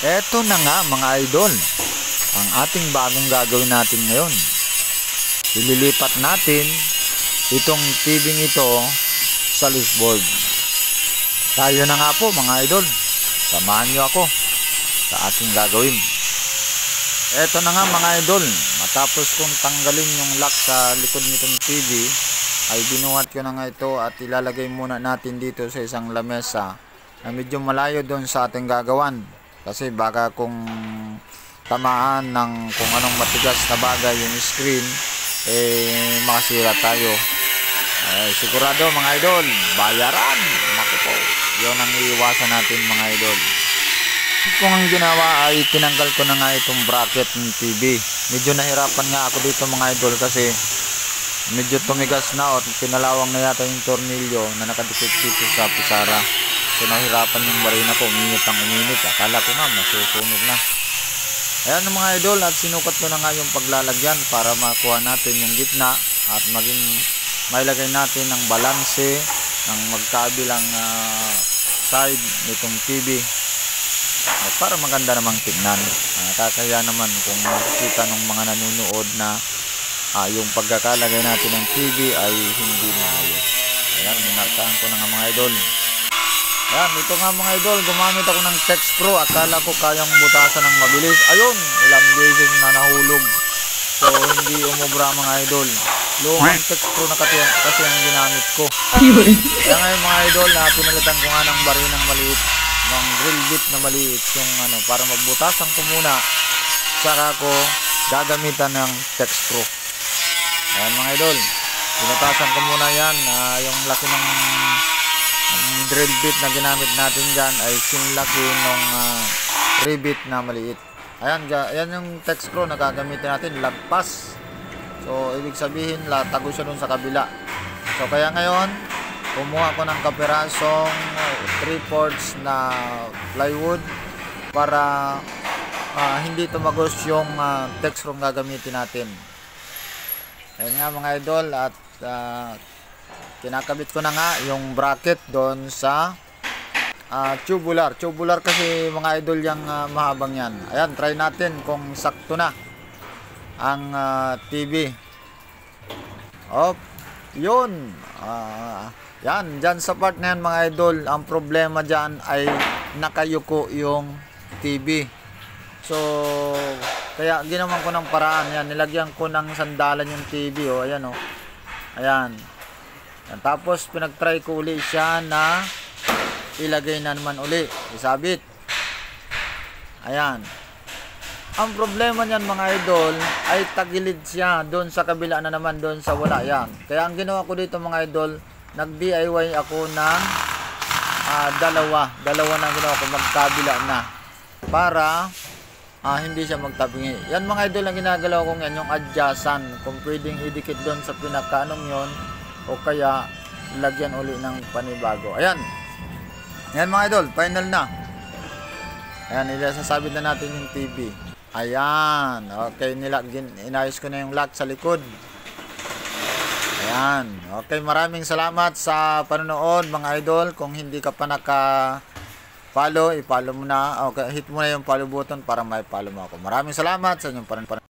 Eto na nga mga idol, ang ating bagong gagawin natin ngayon. Ililipat natin itong TV ito sa lisboard. Tayo na nga po mga idol, samahan nyo ako sa ating gagawin. Eto na nga mga idol, matapos kong tanggalin yung lock sa likod nitong TV, ay binuhat ko na nga ito at ilalagay muna natin dito sa isang lamesa na medyo malayo doon sa ating gagawan. Kasi baka kung tamaan ng kung anong matigas na bagay yung screen, makasira tayo. Sigurado mga idol, bayaran. Naku po, yun ang iiwasan natin mga idol. Kung ang ginawa ay tinanggal ko na nga itong bracket ng TV. Medyo nahirapan nga ako dito mga idol kasi medyo tumigas na at pinalawang na yata yung tornilyo na nakadikit dito sa pisara. So nahirapan yung barina ko, uminit ang uminit. Akala ko na masusunog na. Ayan mga idol, at sinukat ko na nga yung paglalagyan para makuha natin yung gitna at maging mailagay natin ang balanse ng magkabilang side nitong TV. At para maganda namang tignan. Kakaya naman kung makikita ng mga nanonood na yung pagkakalagay natin ng TV ay hindi maayos. Ayan, minarkahan ko na nga mga idol. Ayan, ito nga mga idol, gumamit ako ng TexPro. Akala ko kayang butasan ng mabilis. Ayun, ilang beses na nahulog. So, hindi umubra mga idol. Lumang TexPro na kasi ang ginamit ko. Kaya ngayon mga idol, pinalitan ko nga ng barinang maliit, ng drill bit na maliit, yung para magbutasan ko muna. Saka ko gagamitan ng TexPro. Ayan mga idol, binutasan ko muna yan. Yung laki ng drill bit na ginamit natin dyan ay sinlaki ng rivet na maliit. Ayan, ayan yung TexPro na gagamitin natin, lagpas. So ibig sabihin tago siya dun sa kabila. So kaya ngayon kumuha ko ng kapirasong 3/4 na plywood para hindi tumagos yung TexPro gagamitin natin. Ayan nga mga idol, at kinakabit ko na nga yung bracket doon sa tubular. Tubular kasi mga idol yung mahabang yan. Ayan, try natin kung sakto na ang TV. Op, yun. Yan, dyan sa part na yan mga idol, ang problema dyan ay nakayuko yung TV. So, kaya ginawan ko ng paraan. Yan, nilagyan ko ng sandalan yung TV. Ayan o. Ayan. Yan, tapos pinag-try ko uli siya na ilagay na naman uli, isabit. Ayan. Ang problema niyan mga idol ay tagilid siya doon sa kabila na naman, doon sa wala. Yan. Kaya ang ginawa ko dito mga idol, nag-DIY ako ng dalawa na ginawa ko, magkabila na para hindi siya magtabingi. Yan mga idol, ang ginagalaw ko yan, yung adjacent, kung pwedeng idikit doon sa pinakaanong yon o kaya lagyan uli ng panibago. Ayan. Ayan mga idol, final na. Ayan, ilasasabit na natin yung TV. Ayan. Okay, inayos ko na yung lock sa likod. Ayan. Okay, maraming salamat sa panonood mga idol. Kung hindi ka pa naka-follow, i-follow mo na. Okay, hit mo na yung follow button para may follow mo ako. Maraming salamat sa inyong panonood.